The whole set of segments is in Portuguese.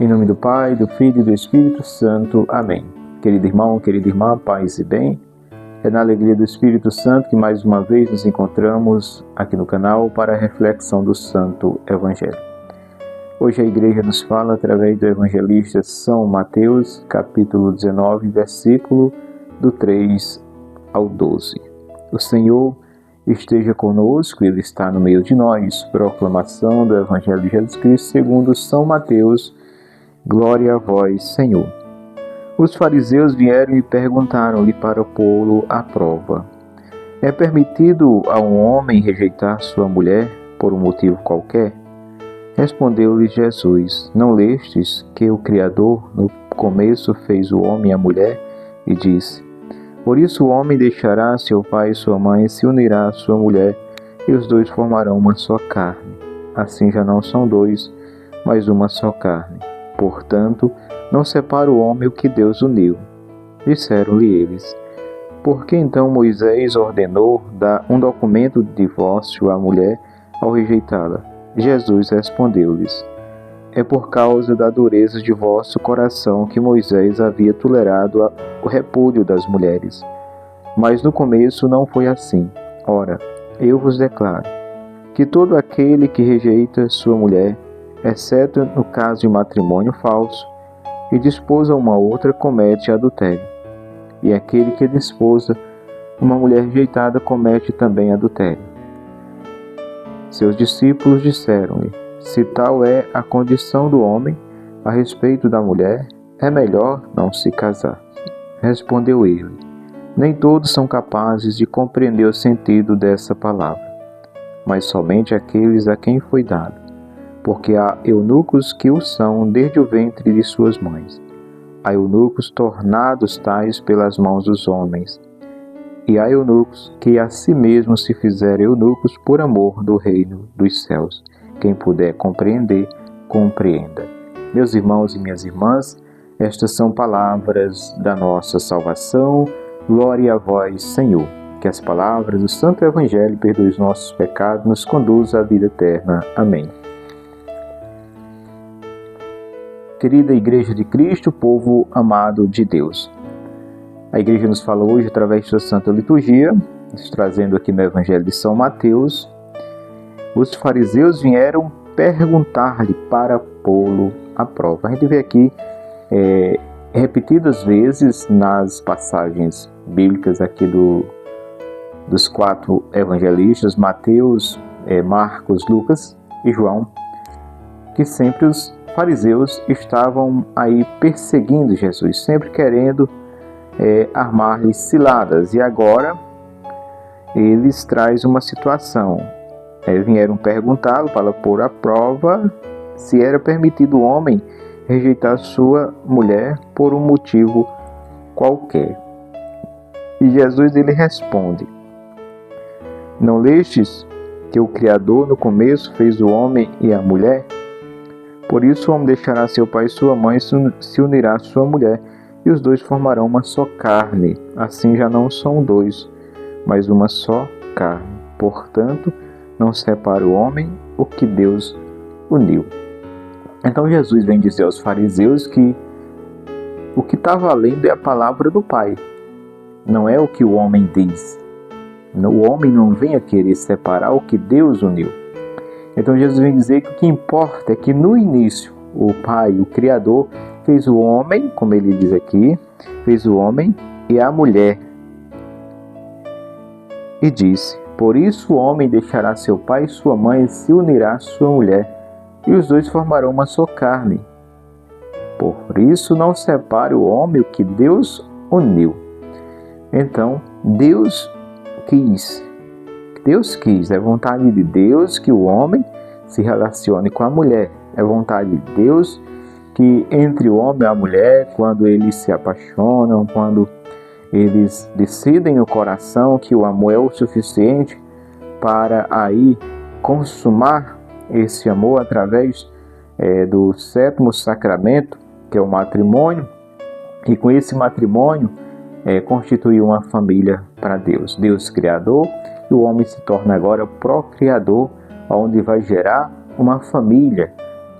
Em nome do Pai, do Filho e do Espírito Santo. Amém. Querido irmão, querida irmã, paz e bem. É na alegria do Espírito Santo que mais uma vez nos encontramos aqui no canal para a reflexão do Santo Evangelho. Hoje a Igreja nos fala através do evangelista São Mateus, capítulo 19, versículo do 3 ao 12. O Senhor esteja conosco, Ele está no meio de nós. Proclamação do Evangelho de Jesus Cristo segundo São Mateus. Glória a vós, Senhor. Os fariseus vieram e perguntaram-lhe para pô-lo à prova: é permitido a um homem rejeitar sua mulher por um motivo qualquer? Respondeu-lhe Jesus: não lestes que o Criador no começo fez o homem e a mulher? E disse: por isso o homem deixará seu pai e sua mãe, se unirá à sua mulher, e os dois formarão uma só carne. Assim já não são dois, mas uma só carne. Portanto, não separa o homem o que Deus uniu. Disseram-lhe eles: por que então Moisés ordenou dar um documento de divórcio à mulher ao rejeitá-la? Jesus respondeu-lhes: é por causa da dureza de vosso coração que Moisés havia tolerado o repúdio das mulheres. Mas no começo não foi assim. Ora, eu vos declaro que todo aquele que rejeita sua mulher, exceto no caso de matrimônio falso, e desposa uma outra, comete adultério. E aquele que desposa uma mulher rejeitada comete também adultério. Seus discípulos disseram-lhe: se tal é a condição do homem a respeito da mulher, é melhor não se casar. Respondeu ele: nem todos são capazes de compreender o sentido dessa palavra, mas somente aqueles a quem foi dado, porque há eunucos que o são desde o ventre de suas mães. Há eunucos tornados tais pelas mãos dos homens, e há eunucos que a si mesmos se fizeram eunucos por amor do reino dos céus. Quem puder compreender, compreenda. Meus irmãos e minhas irmãs, estas são palavras da nossa salvação. Glória a vós, Senhor. Que as palavras do Santo Evangelho perdoem os nossos pecados, nos conduzam à vida eterna. Amém. Querida Igreja de Cristo, povo amado de Deus. A Igreja nos fala hoje através da Santa Liturgia, nos trazendo aqui no Evangelho de São Mateus. Os fariseus vieram perguntar-lhe para pô-lo à prova. A gente vê aqui repetidas vezes nas passagens bíblicas aqui dos quatro evangelistas, Mateus, Marcos, Lucas e João, que sempre os fariseus estavam aí perseguindo Jesus, sempre querendo armar-lhe ciladas. E agora eles trazem uma situação. Vieram perguntá-lo para pôr à prova se era permitido o homem rejeitar sua mulher por um motivo qualquer. E Jesus ele responde: não lestes que o Criador no começo fez o homem e a mulher? Por isso o homem deixará seu pai e sua mãe, se unirá à sua mulher, e os dois formarão uma só carne. Assim já não são dois, mas uma só carne. Portanto, não separa o homem o que Deus uniu. Então Jesus vem dizer aos fariseus que o que está valendo é a palavra do Pai, não é o que o homem diz. O homem não vem a querer separar o que Deus uniu. Então Jesus vem dizer que o que importa é que no início o Pai, o Criador, fez o homem, como ele diz aqui, fez o homem e a mulher. E disse: por isso o homem deixará seu pai e sua mãe e se unirá à sua mulher, e os dois formarão uma só carne. Por isso não separe o homem o que Deus uniu. Então, Deus quis, é vontade de Deus que o homem se relacione com a mulher. É vontade de Deus que entre o homem e a mulher, quando eles se apaixonam, quando eles decidem no coração que o amor é o suficiente para aí consumar esse amor através do sétimo sacramento, que é o matrimônio, e com esse matrimônio constituir uma família para Deus. Deus Criador, e o homem se torna agora procriador, onde vai gerar uma família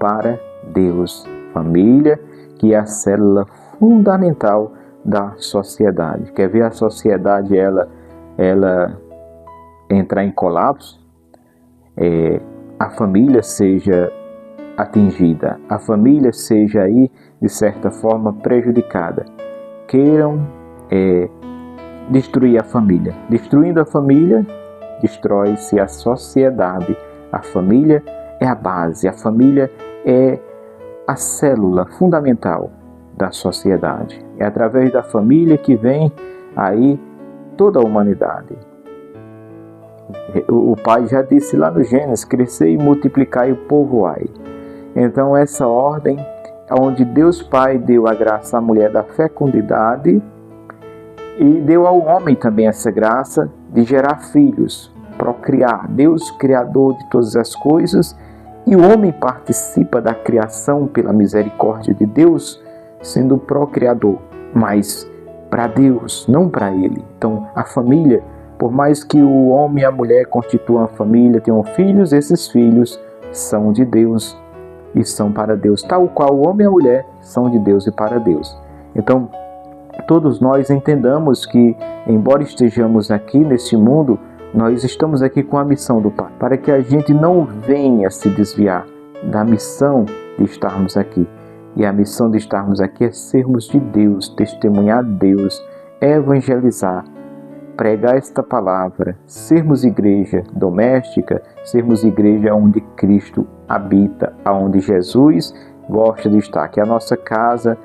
para Deus. família, que é a célula fundamental da sociedade. Quer ver a sociedade ela entrar em colapso? A família seja atingida, a família seja aí de certa forma prejudicada. Queiram destruir a família. Destruindo a família, destrói-se a sociedade. A família é a base, a família é a célula fundamental da sociedade. É através da família que vem aí toda a humanidade. O Pai já disse lá no Gênesis: crescei e multiplicai e povoai. Então essa ordem, onde Deus Pai deu a graça à mulher da fecundidade e deu ao homem também essa graça de gerar filhos, procriar. Deus, criador de todas as coisas, e o homem participa da criação pela misericórdia de Deus, sendo procriador, mas para Deus, não para ele. Então a família, por mais que o homem e a mulher constituam a família, tenham filhos, esses filhos são de Deus e são para Deus, tal qual o homem e a mulher são de Deus e para Deus. Então, todos nós entendamos que, embora estejamos aqui neste mundo, nós estamos aqui com a missão do Pai, para que a gente não venha se desviar da missão de estarmos aqui. E a missão de estarmos aqui é sermos de Deus, testemunhar Deus, evangelizar, pregar esta palavra, sermos igreja doméstica, sermos igreja onde Cristo habita, aonde Jesus gosta de estar, que é a nossa casa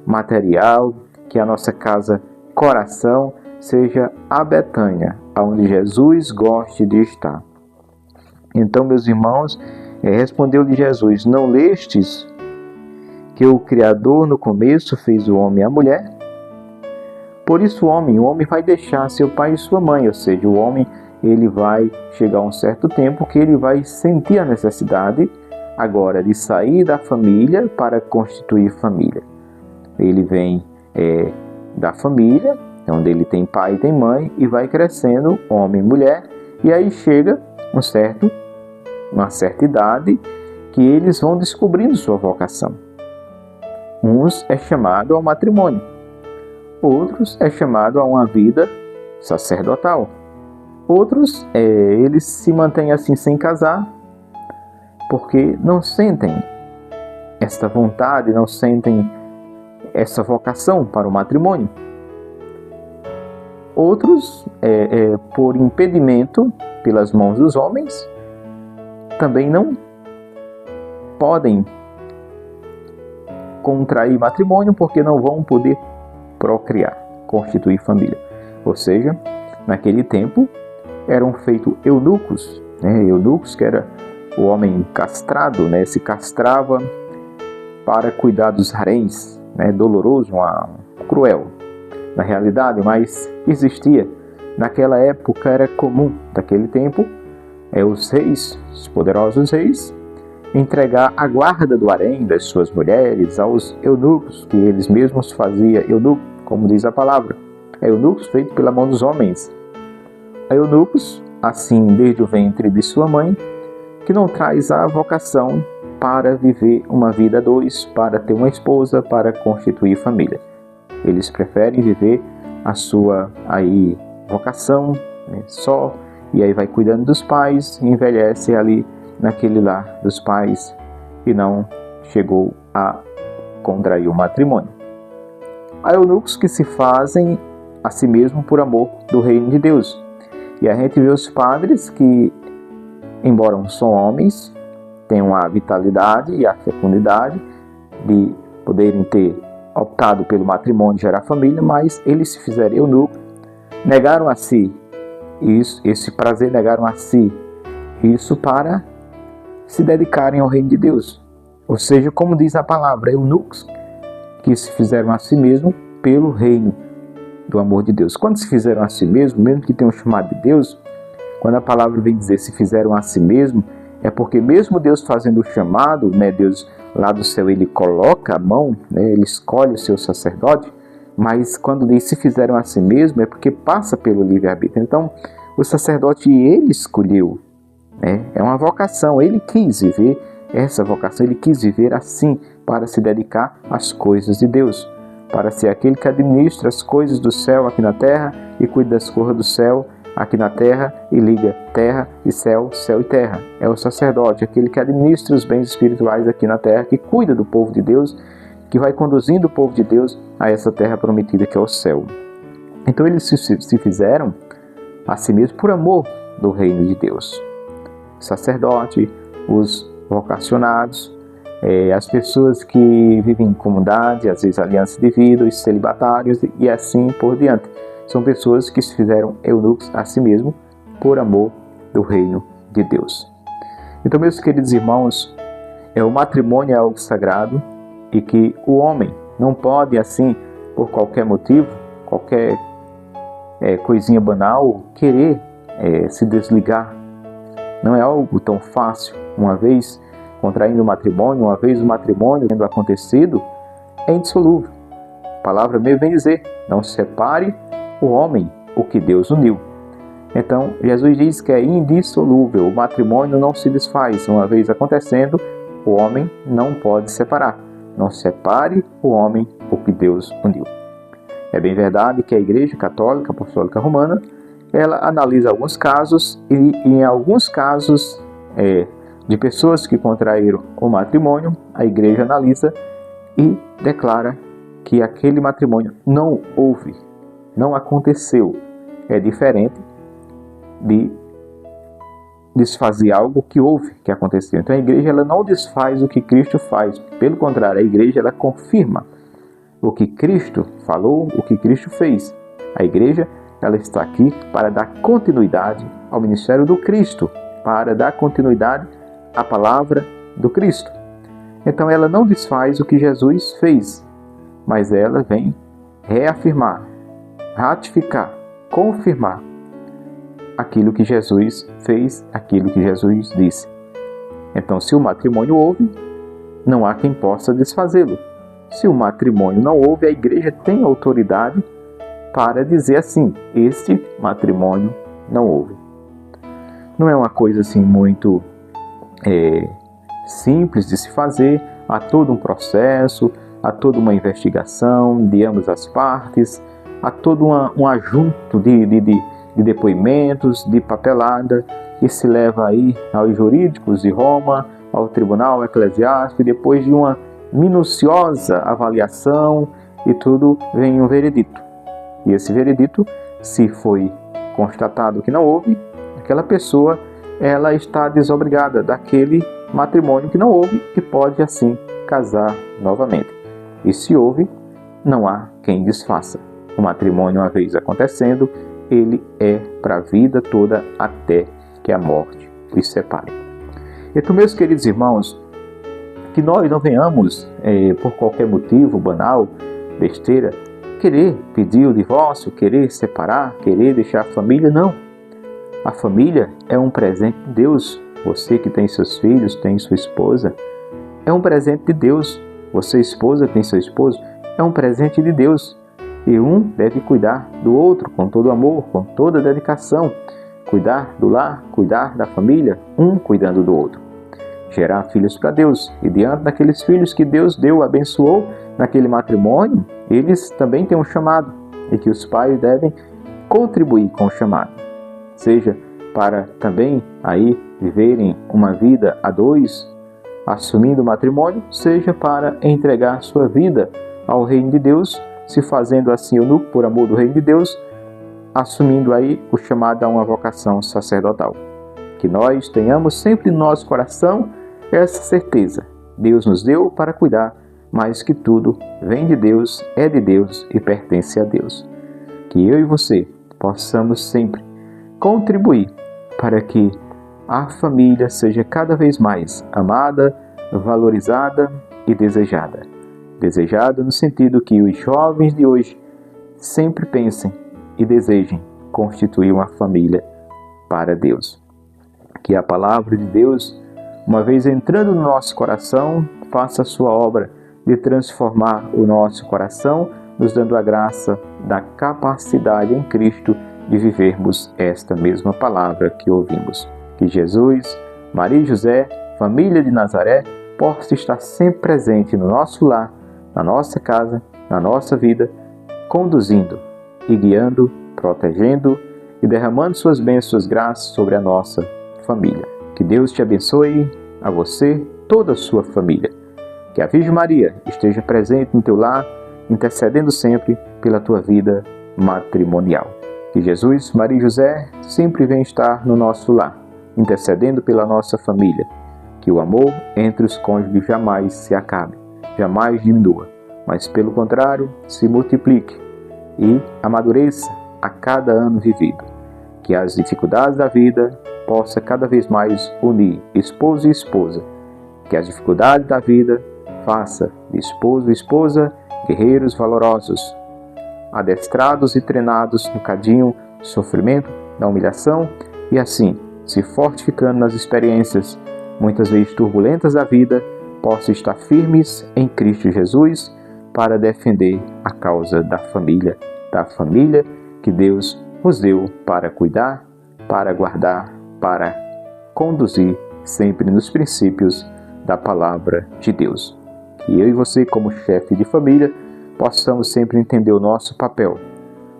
material, que a nossa casa coração seja a Betânia, aonde Jesus goste de estar. Então, meus irmãos, respondeu-lhe Jesus: não lestes que o Criador no começo fez o homem e a mulher? Por isso o homem vai deixar seu pai e sua mãe, ou seja, o homem ele vai chegar a um certo tempo que ele vai sentir a necessidade agora de sair da família para constituir família. Ele vem da família, onde ele tem pai e tem mãe, e vai crescendo, homem e mulher, e aí chega uma certa idade que eles vão descobrindo sua vocação. Uns é chamado ao matrimônio, outros é chamado a uma vida sacerdotal. Outros, eles se mantêm assim sem casar, porque não sentem esta vontade, não sentem essa vocação para o matrimônio. Outros, por impedimento pelas mãos dos homens, também não podem contrair matrimônio porque não vão poder procriar, constituir família. Ou seja, naquele tempo eram feitos eunucos, eunucos que era o homem castrado, se castrava para cuidar dos haréns, doloroso, cruel na realidade, mas existia. Naquela época era comum, daquele tempo, os reis, os poderosos reis, entregar a guarda do harém das suas mulheres aos eunucos, que eles mesmos faziam eunuco, como diz a palavra, eunucos feitos pela mão dos homens. Eunucos, assim desde o ventre de sua mãe, que não traz a vocação para viver uma vida a dois, para ter uma esposa, para constituir família. Eles preferem viver a sua vocação só, e aí vai cuidando dos pais, envelhece ali naquele lar dos pais e não chegou a contrair o matrimônio. Há eunucos que se fazem a si mesmo por amor do reino de Deus. E a gente vê os padres que, embora não são homens, tenham a vitalidade e a fecundidade de poderem ter optado pelo matrimônio e gerar família, mas eles se fizeram eunuco, negaram a si esse prazer, negaram a si isso para se dedicarem ao reino de Deus. Ou seja, como diz a palavra, eunucos que se fizeram a si mesmo pelo reino do amor de Deus. Quando se fizeram a si mesmo, mesmo que tenham chamado de Deus, quando a palavra vem dizer se fizeram a si mesmo, é porque mesmo Deus fazendo o chamado, Deus lá do céu, ele coloca a mão, ele escolhe o seu sacerdote, mas quando diz se fizeram a si mesmo, é porque passa pelo livre-arbítrio. Então, o sacerdote, ele escolheu, é uma vocação, ele quis viver essa vocação, ele quis viver assim, para se dedicar às coisas de Deus, para ser aquele que administra as coisas do céu aqui na terra e cuida das coisas do céu aqui na terra e liga terra e céu, céu e terra. É o sacerdote, aquele que administra os bens espirituais aqui na terra, que cuida do povo de Deus, que vai conduzindo o povo de Deus a essa terra prometida que é o céu. Então eles se fizeram a si mesmos por amor do reino de Deus. O sacerdote, os vocacionados, as pessoas que vivem em comunidade, às vezes aliança de vida, os celibatários e assim por diante. São pessoas que se fizeram eunucos a si mesmo por amor do reino de Deus. Então, meus queridos irmãos, o matrimônio é algo sagrado e que o homem não pode, assim, por qualquer motivo, qualquer coisinha banal, querer se desligar. Não é algo tão fácil. Uma vez contraindo o matrimônio, uma vez o matrimônio tendo acontecido, é indissolúvel. A palavra mesmo vem dizer, não separe o homem o que Deus uniu. Então, Jesus diz que é indissolúvel, o matrimônio não se desfaz. Uma vez acontecendo, o homem não pode separar. Não separe o homem o que Deus uniu. É bem verdade que a Igreja Católica Apostólica Romana, ela analisa alguns casos e em alguns casos de pessoas que contraíram o matrimônio, a Igreja analisa e declara que aquele matrimônio não houve, não aconteceu. É diferente de desfazer algo que houve, que aconteceu. Então a igreja ela não desfaz o que Cristo faz. Pelo contrário, a igreja ela confirma o que Cristo falou, o que Cristo fez. A igreja ela está aqui para dar continuidade ao ministério do Cristo, para dar continuidade à palavra do Cristo. Então ela não desfaz o que Jesus fez, mas ela vem reafirmar, ratificar, confirmar aquilo que Jesus fez, aquilo que Jesus disse. Então, se o matrimônio houve, não há quem possa desfazê-lo. Se o matrimônio não houve, a igreja tem autoridade para dizer assim, este matrimônio não houve. Não é uma coisa assim muito simples de se fazer, há todo um processo, há toda uma investigação de ambas as partes, há todo um ajunto de depoimentos, de papelada, que se leva aí aos jurídicos de Roma, ao tribunal eclesiástico, e depois de uma minuciosa avaliação e tudo, vem um veredito. E esse veredito, se foi constatado que não houve, aquela pessoa ela está desobrigada daquele matrimônio que não houve e pode assim casar novamente. E se houve, não há quem desfaça. O matrimônio, uma vez acontecendo, ele é para a vida toda até que a morte os separe. Então, meus queridos irmãos, que nós não venhamos, por qualquer motivo banal, besteira, querer pedir o divórcio, querer separar, querer deixar a família, não. A família é um presente de Deus. Você que tem seus filhos, tem sua esposa, é um presente de Deus. Você, esposa, que tem seu esposo, é um presente de Deus. E um deve cuidar do outro com todo amor, com toda dedicação. Cuidar do lar, cuidar da família, um cuidando do outro. Gerar filhos para Deus. E diante daqueles filhos que Deus deu, abençoou naquele matrimônio, eles também têm um chamado. E que os pais devem contribuir com o chamado. Seja para também aí viverem uma vida a dois, assumindo o matrimônio, seja para entregar sua vida ao reino de Deus, se fazendo assim eunuco por amor do reino de Deus, assumindo aí o chamado a uma vocação sacerdotal. Que nós tenhamos sempre no nosso coração essa certeza. Deus nos deu para cuidar, mas que tudo vem de Deus, é de Deus e pertence a Deus. Que eu e você possamos sempre contribuir para que a família seja cada vez mais amada, valorizada e desejada. Desejada no sentido que os jovens de hoje sempre pensem e desejem constituir uma família para Deus. Que a palavra de Deus, uma vez entrando no nosso coração, faça a sua obra de transformar o nosso coração, nos dando a graça da capacidade em Cristo de vivermos esta mesma palavra que ouvimos. Que Jesus, Maria e José família de Nazaré, possa estar sempre presente no nosso lar, na nossa casa, na nossa vida, conduzindo e guiando, protegendo e derramando suas bênçãos, suas graças sobre a nossa família. Que Deus te abençoe, a você, toda a sua família. Que a Virgem Maria esteja presente no teu lar, intercedendo sempre pela tua vida matrimonial. Que Jesus, Maria e José sempre venham estar no nosso lar, intercedendo pela nossa família. Que o amor entre os cônjuges jamais se acabe, jamais diminua, mas pelo contrário, se multiplique e amadureça a cada ano vivido. Que as dificuldades da vida possa cada vez mais unir esposo e esposa. Que as dificuldades da vida faça de esposo e esposa guerreiros valorosos, adestrados e treinados no cadinho do sofrimento, da humilhação e assim, se fortificando nas experiências, muitas vezes turbulentas da vida, possam estar firmes em Cristo Jesus para defender a causa da família que Deus nos deu para cuidar, para guardar, para conduzir sempre nos princípios da palavra de Deus. Que eu e você, como chefe de família, possamos sempre entender o nosso papel.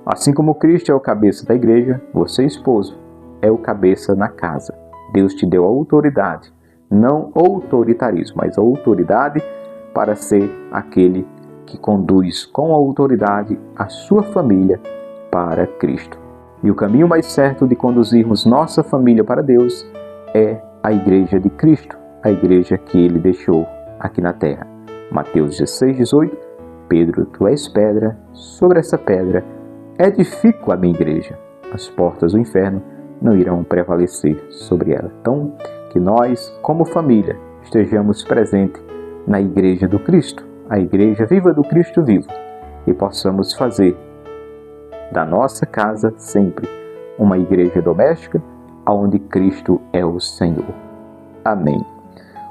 Assim como Cristo é o cabeça da igreja, você, esposo, é o cabeça na casa. Deus te deu a autoridade, não autoritarismo, mas a autoridade para ser aquele que conduz com autoridade a sua família para Cristo. E o caminho mais certo de conduzirmos nossa família para Deus é a igreja de Cristo, a igreja que Ele deixou aqui na terra. Mateus 16:18, Pedro, tu és pedra, sobre essa pedra edifico a minha igreja. As portas do inferno não irão prevalecer sobre ela. Então, que nós, como família, estejamos presentes na igreja do Cristo, a igreja viva do Cristo vivo, e possamos fazer da nossa casa sempre uma igreja doméstica, onde Cristo é o Senhor. Amém.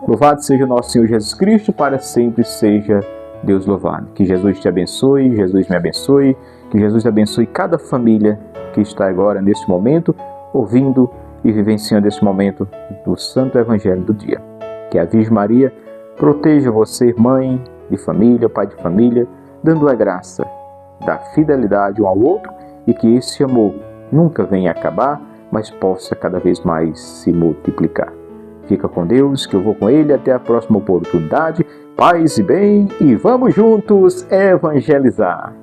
Louvado seja o nosso Senhor Jesus Cristo, para sempre seja Deus louvado. Que Jesus te abençoe, Jesus me abençoe, que Jesus abençoe cada família que está agora neste momento, ouvindo e vivenciando esse momento do Santo Evangelho do dia. Que a Virgem Maria proteja você, mãe de família, pai de família, dando a graça da fidelidade um ao outro e que esse amor nunca venha a acabar, mas possa cada vez mais se multiplicar. Fica com Deus, que eu vou com Ele até a próxima oportunidade. Paz e bem, e vamos juntos evangelizar.